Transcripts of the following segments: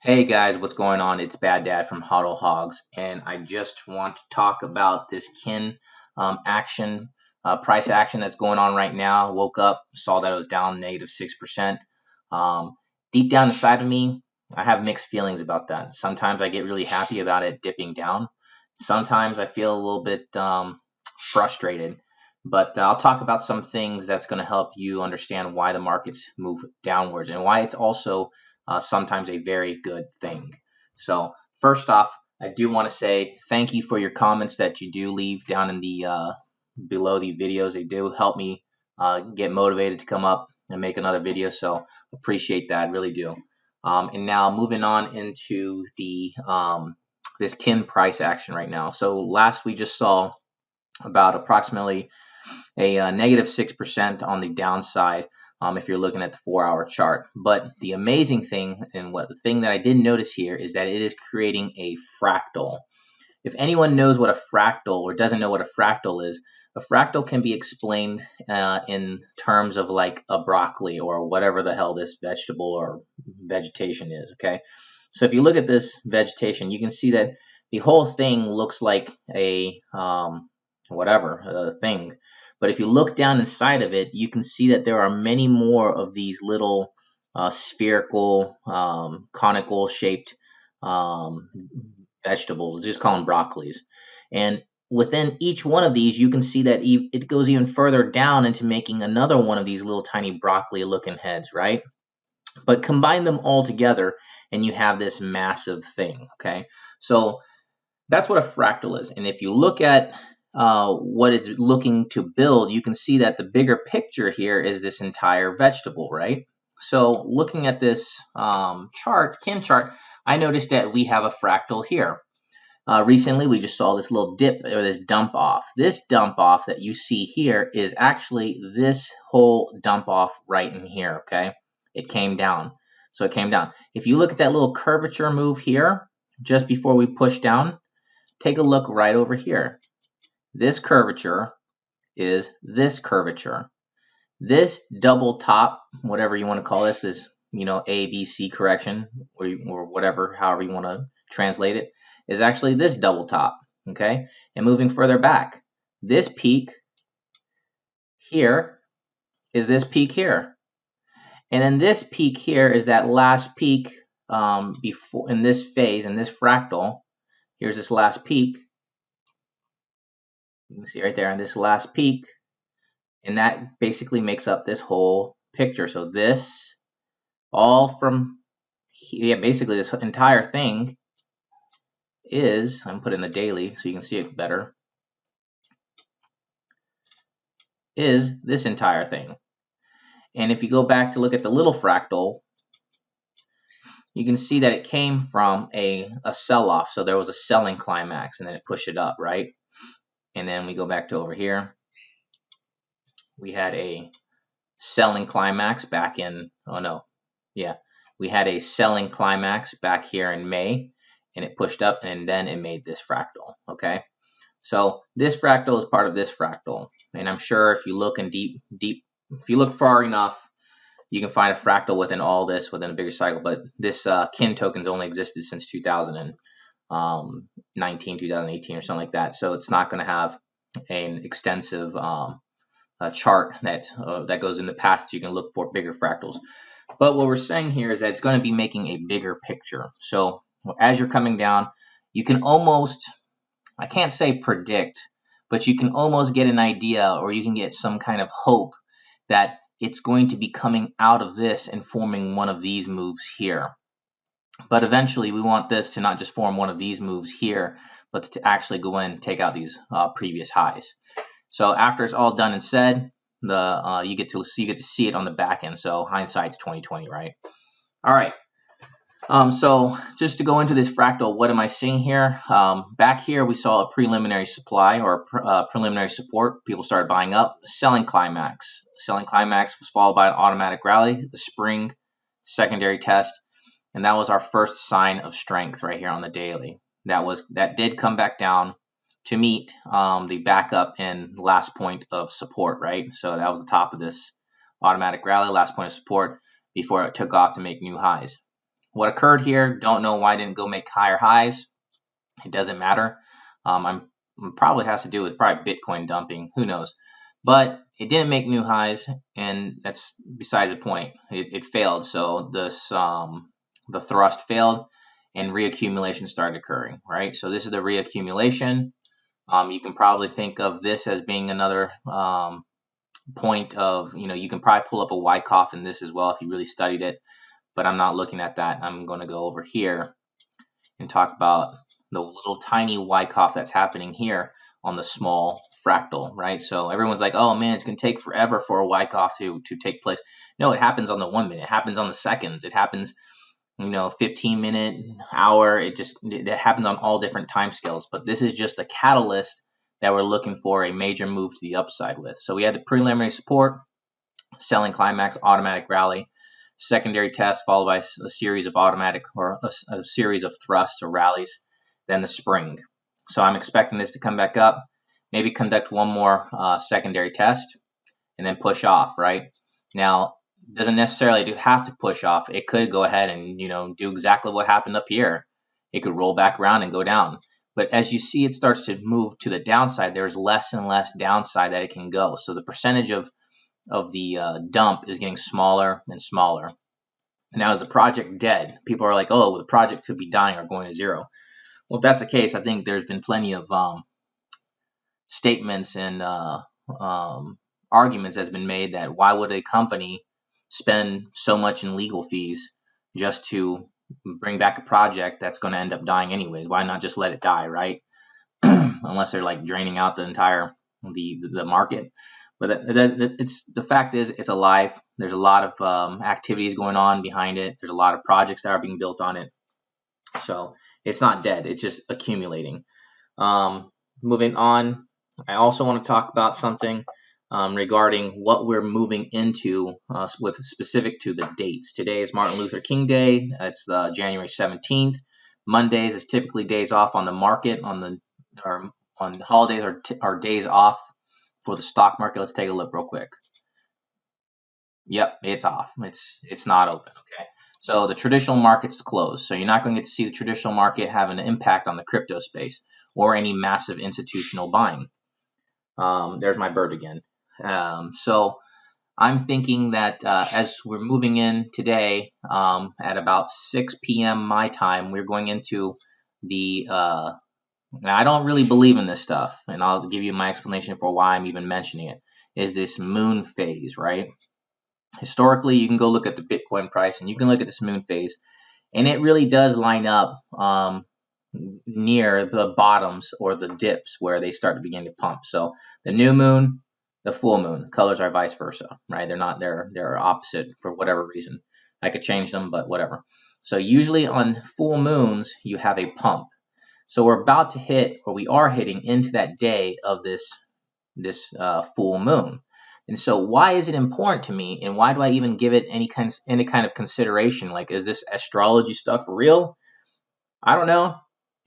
Hey guys, what's going on? It's Bad Dad from Huddle Hogs, and I just want to talk about this kin action, price action that's going on right now. Woke up, saw that it was down -6%. Um, Deep down inside of me, I have mixed feelings about that. Sometimes I get really happy about it dipping down. Sometimes I feel a little bit frustrated. But I'll talk about some things that's going to help you understand why the markets move downwards and why it's also sometimes a very good thing. So first off, I do want to say thank you for your comments that you do leave down in the below the videos. They do help me get motivated to come up and make another video. So appreciate that, really do. And now moving on into the this kin price action right now. So last we just saw about approximately a -6% on the downside if you're looking at the 4-hour chart. But the amazing thing, and the thing that I did notice here, is that it is creating a fractal. If anyone knows what a fractal or doesn't know what a fractal is, a fractal can be explained in terms of like a broccoli or whatever the hell this vegetable or vegetation is, okay? So if you look at this vegetation, you can see that the whole thing looks like a thing. But if you look down inside of it, you can see that there are many more of these little spherical, conical shaped um, vegetables. Let's just call them broccolis. And within each one of these, you can see that it goes even further down into making another one of these little tiny broccoli looking heads, right? But combine them all together and you have this massive thing, okay? So that's what a fractal is. And if you look at what it's looking to build, you can see that the bigger picture here is this entire vegetable, right? So looking at this kin chart, I noticed that we have a fractal here. Recently, we just saw this little dip or this dump off. This dump off that you see here is actually this whole dump off right in here, okay? It came down. So it came down. If you look at that little curvature move here, just before we push down, take a look right over here. This curvature is this curvature. This double top, whatever you want to call this A, B, C correction, or whatever, however you want to translate it, is actually this double top, okay? And moving further back, this peak here is this peak here. And then this peak here is that last peak before in this phase, in this fractal. Here's this last peak. You can see right there in this last peak. And that basically makes up this whole picture. So this, all from here, basically this entire thing is, I'm putting the daily so you can see it better, is this entire thing. And if you go back to look at the little fractal, you can see that it came from a sell-off. So there was a selling climax and then it pushed it up, right? And then we go back to over here. We had a selling climax back in, we had a selling climax back here in May, and it pushed up and then it made this fractal, okay? So this fractal is part of this fractal, and I'm sure if you look in deep, if you look far enough, you can find a fractal within all this within a bigger cycle. But this kin tokens only existed since 2019, 2018 or something like that, so it's not going to have an extensive chart that goes in the past. You can look for bigger fractals. But what we're saying here is that it's going to be making a bigger picture. So as you're coming down, you can almost, I can't say predict, but you can almost get an idea, or you can get some kind of hope that it's going to be coming out of this and forming one of these moves here. But eventually we want this to not just form one of these moves here, but to actually go in and take out these previous highs. So after it's all done and said, you get to see it on the back end. So hindsight's 20/20, right? All right. So just to go into this fractal, what am I seeing here? Back here we saw a preliminary supply or preliminary support. People started buying up. Selling climax. Selling climax was followed by an automatic rally. The spring secondary test, and that was our first sign of strength right here on the daily. That did come back down to meet the backup and last point of support, right? So that was the top of this automatic rally, last point of support, before it took off to make new highs. What occurred here, don't know why I didn't go make higher highs. It doesn't matter. Probably has to do with probably Bitcoin dumping. Who knows? But it didn't make new highs, and that's besides the point. It failed. So this the thrust failed, and reaccumulation started occurring. Right. So this is the reaccumulation. You can probably think of this as being another point of, you can probably pull up a Wyckoff in this as well if you really studied it. But I'm not looking at that. I'm going to go over here and talk about the little tiny Wyckoff that's happening here on the small fractal, right? So everyone's like, oh man, it's going to take forever for a Wyckoff to take place. No, it happens on the 1 minute. It happens on the seconds. It happens, 15-minute, hour. It happens on all different time scales. But this is just a catalyst that we're looking for a major move to the upside with. So we had the preliminary support, selling climax, automatic rally, secondary test followed by a series of automatic or a series of thrusts or rallies, then the spring. So I'm expecting this to come back up, maybe conduct one more secondary test, and then push off, right? Now, doesn't necessarily have to push off. It could go ahead and, do exactly what happened up here. It could roll back around and go down. But as you see, it starts to move to the downside. There's less and less downside that it can go. So the percentage of the dump is getting smaller and smaller. Now, is the project dead? People are like, oh, well, the project could be dying or going to zero. Well, if that's the case, I think there's been plenty of statements and arguments that's been made that why would a company spend so much in legal fees just to bring back a project that's going to end up dying anyways? Why not just let it die, right? Unless they're like draining out the entire the market. But it's the fact is it's alive. There's a lot of activities going on behind it. There's a lot of projects that are being built on it. So it's not dead. It's just accumulating. Moving on, I also want to talk about something regarding what we're moving into with specific to the dates. Today is Martin Luther King Day. It's January 17th. Mondays is typically days off on the market. On holidays are days off for the stock market. Let's take a look real quick. Yep, it's off. It's not open. Okay. So the traditional market's closed. So you're not going to get to see the traditional market have an impact on the crypto space or any massive institutional buying. There's my bird again. So I'm thinking that as we're moving in today at about 6 p.m. my time, we're going into the now I don't really believe in this stuff, and I'll give you my explanation for why I'm even mentioning it, is this moon phase, right? Historically, you can go look at the Bitcoin price and you can look at this moon phase, and it really does line up near the bottoms or the dips where they start to begin to pump. So the new moon, the full moon, colors are vice versa, right? They're opposite for whatever reason. I could change them, but whatever. So usually on full moons, you have a pump. So we're about to hit, or we are hitting into that day of this full moon. And so why is it important to me, and why do I even give it any kind of consideration? Like, is this astrology stuff real? I don't know.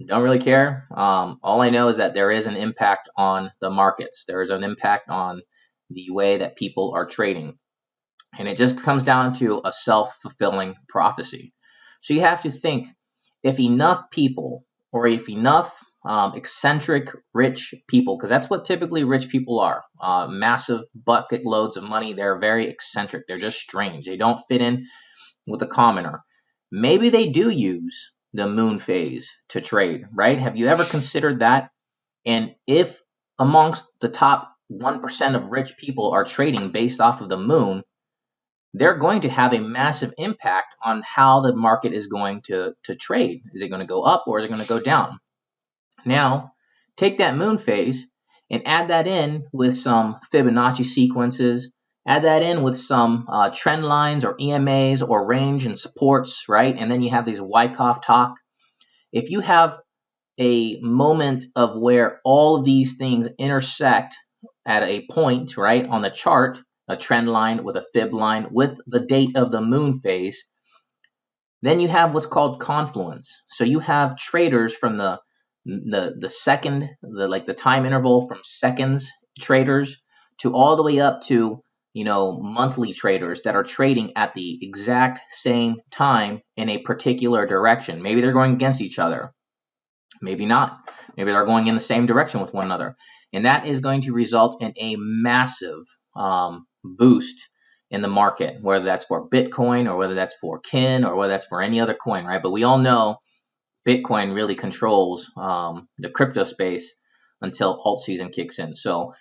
Don't really care. All I know is that there is an impact on the markets. There is an impact on the way that people are trading. And it just comes down to a self-fulfilling prophecy. So you have to think, if enough people, or if enough eccentric rich people, because that's what typically rich people are, massive bucket loads of money. They're very eccentric. They're just strange. They don't fit in with the commoner. Maybe they do use the moon phase to trade, right? Have you ever considered that? And if amongst the top 1% of rich people are trading based off of the moon, they're going to have a massive impact on how the market is going to trade. Is it going to go up or is it going to go down? Now, take that moon phase and add that in with some Fibonacci sequences, add that in with some trend lines or EMAs or range and supports, right? And then you have these Wyckoff talk. If you have a moment of where all of these things intersect at a point, right, on the chart, a trend line with a fib line with the date of the moon phase, then you have what's called confluence. So you have traders from the second, the time interval from seconds traders to all the way up to, monthly traders that are trading at the exact same time in a particular direction. Maybe they're going against each other. Maybe not. Maybe they're going in the same direction with one another. And that is going to result in a massive boost in the market, whether that's for Bitcoin or whether that's for Kin or whether that's for any other coin, right? But we all know Bitcoin really controls the crypto space until alt season kicks in. So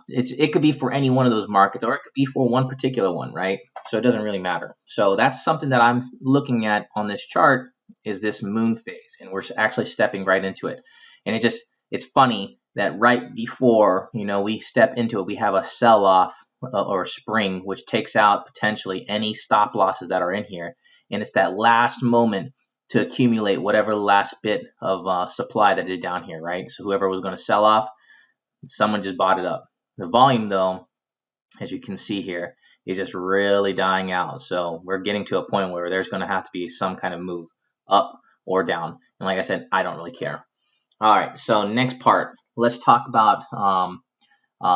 it could be for any one of those markets, or it could be for one particular one, right? So it doesn't really matter. So that's something that I'm looking at on this chart, is this moon phase, and we're actually stepping right into it. And it's funny that right before we step into it, we have a sell-off or spring, which takes out potentially any stop losses that are in here, and it's that last moment to accumulate whatever last bit of supply that is down here, right? So whoever was going to sell off, someone just bought it up. The volume, though, as you can see here, is just really dying out. So we're getting to a point where there's going to have to be some kind of move up or down. And like I said, I don't really care. All right, so next part, let's talk about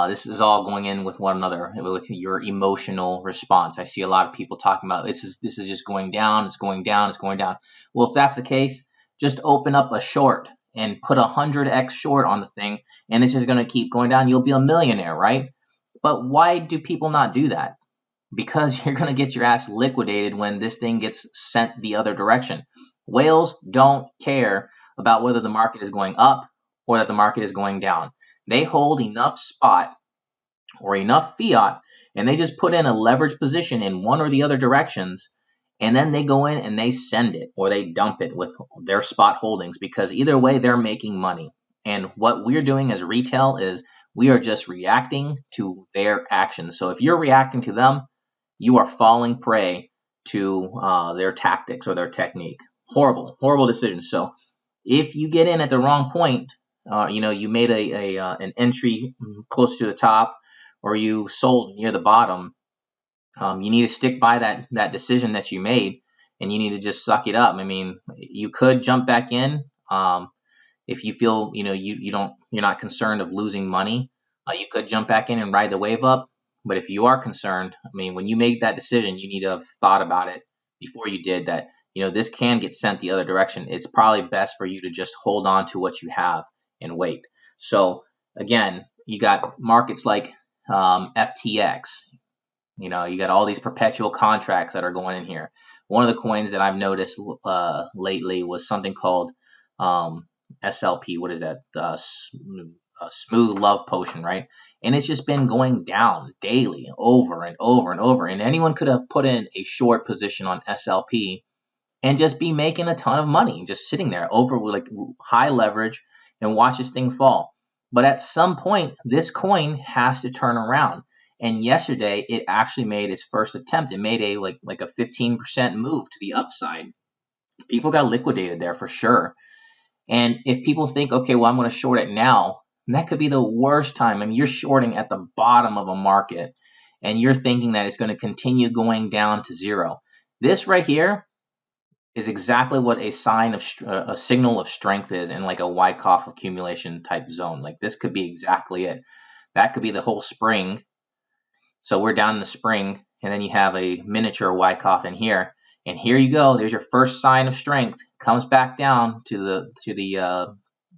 this is all going in with one another, with your emotional response. I see a lot of people talking about this is just going down, it's going down, it's going down. Well, if that's the case, just open up a short and put 100x short on the thing, and it's just going to keep going down. You'll be a millionaire, right? But why do people not do that? Because you're going to get your ass liquidated when this thing gets sent the other direction. Whales don't care about whether the market is going up or that the market is going down. They hold enough spot or enough fiat, and they just put in a leverage position in one or the other directions, and then they go in and they send it or they dump it with their spot holdings, because either way they're making money. And what we're doing as retail is we are just reacting to their actions. So if you're reacting to them, you are falling prey to their tactics or their technique. Horrible, horrible decision. So if you get in at the wrong point, you made an entry close to the top, or you sold near the bottom, you need to stick by that decision that you made, and you need to just suck it up. I mean, you could jump back in if you feel you're not concerned of losing money. You could jump back in and ride the wave up. But if you are concerned, I mean, when you make that decision, you need to have thought about it before you did that. This can get sent the other direction. It's probably best for you to just hold on to what you have and wait. So again, you got markets like FTX. You got all these perpetual contracts that are going in here. One of the coins that I've noticed lately was something called SLP. What is that? Smooth Love Potion, right? And it's just been going down daily, over and over and over. And anyone could have put in a short position on SLP and just be making a ton of money, just sitting there over like high leverage and watch this thing fall. But at some point, this coin has to turn around. And yesterday, it actually made its first attempt. It made a like a 15% move to the upside. People got liquidated there for sure. And if people think, okay, well, I'm going to short it now, that could be the worst time. I mean, you're shorting at the bottom of a market, and you're thinking that it's going to continue going down to zero. This right here is exactly what a signal of strength is in like a Wyckoff accumulation type zone. Like this could be exactly it. That could be the whole spring. So we're down in the spring, and then you have a miniature Wyckoff in here. And here you go. There's your first sign of strength. Comes back down to the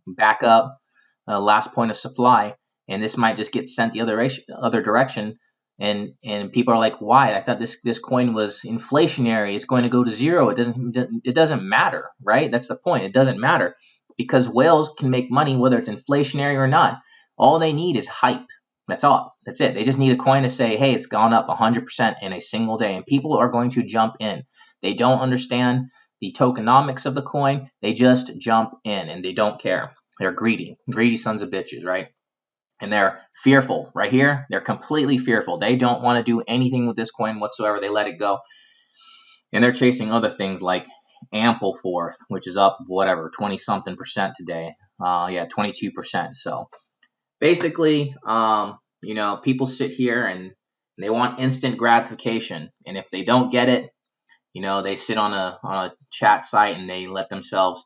backup last point of supply, and this might just get sent the other direction. And people are like, why? I thought this coin was inflationary. It's going to go to zero. It doesn't matter, right? That's the point. It doesn't matter, because whales can make money whether it's inflationary or not. All they need is hype. That's all. That's it. They just need a coin to say, hey, it's gone up 100% in a single day, and people are going to jump in. They don't understand the tokenomics of the coin. They just jump in, and they don't care. They're greedy sons of bitches, right? And they're fearful right here. They're completely fearful. They don't want to do anything with this coin whatsoever. They let it go. And they're chasing other things like Ampleforth, which is up, 20-something% today. 22%. So basically, people sit here and they want instant gratification. And if they don't get it, they sit on a chat site and they let themselves,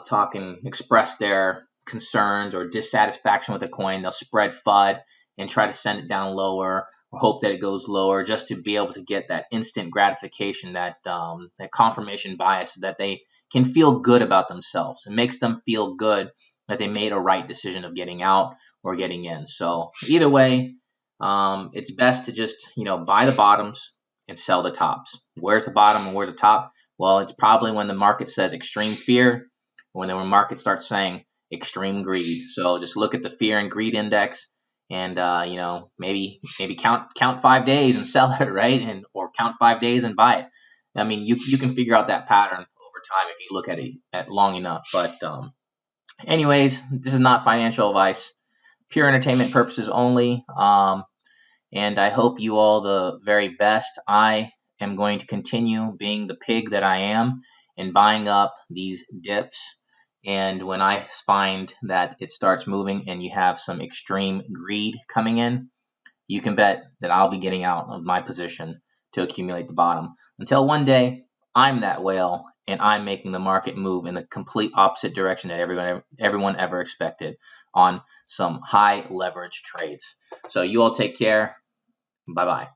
talk and express their concerns or dissatisfaction with the coin. They'll spread FUD, and try to send it down lower or hope that it goes lower just to be able to get that instant gratification, that confirmation bias, so that they can feel good about themselves. It makes them feel good that they made a right decision of getting out or getting in. So either way, it's best to just buy the bottoms and sell the tops. Where's the bottom and where's the top? Well, it's probably when the market says extreme fear, when the market starts saying extreme greed. So just look at the fear and greed index, and maybe count 5 days and sell it, right? And or count 5 days and buy it. I mean, you can figure out that pattern over time if you look at it at long enough. But anyways, this is not financial advice, pure entertainment purposes only. And I hope you all the very best. I am going to continue being the pig that I am and buying up these dips. And when I find that it starts moving and you have some extreme greed coming in, you can bet that I'll be getting out of my position to accumulate the bottom, until one day I'm that whale and I'm making the market move in the complete opposite direction that everyone ever expected on some high leverage trades. So you all take care. Bye-bye.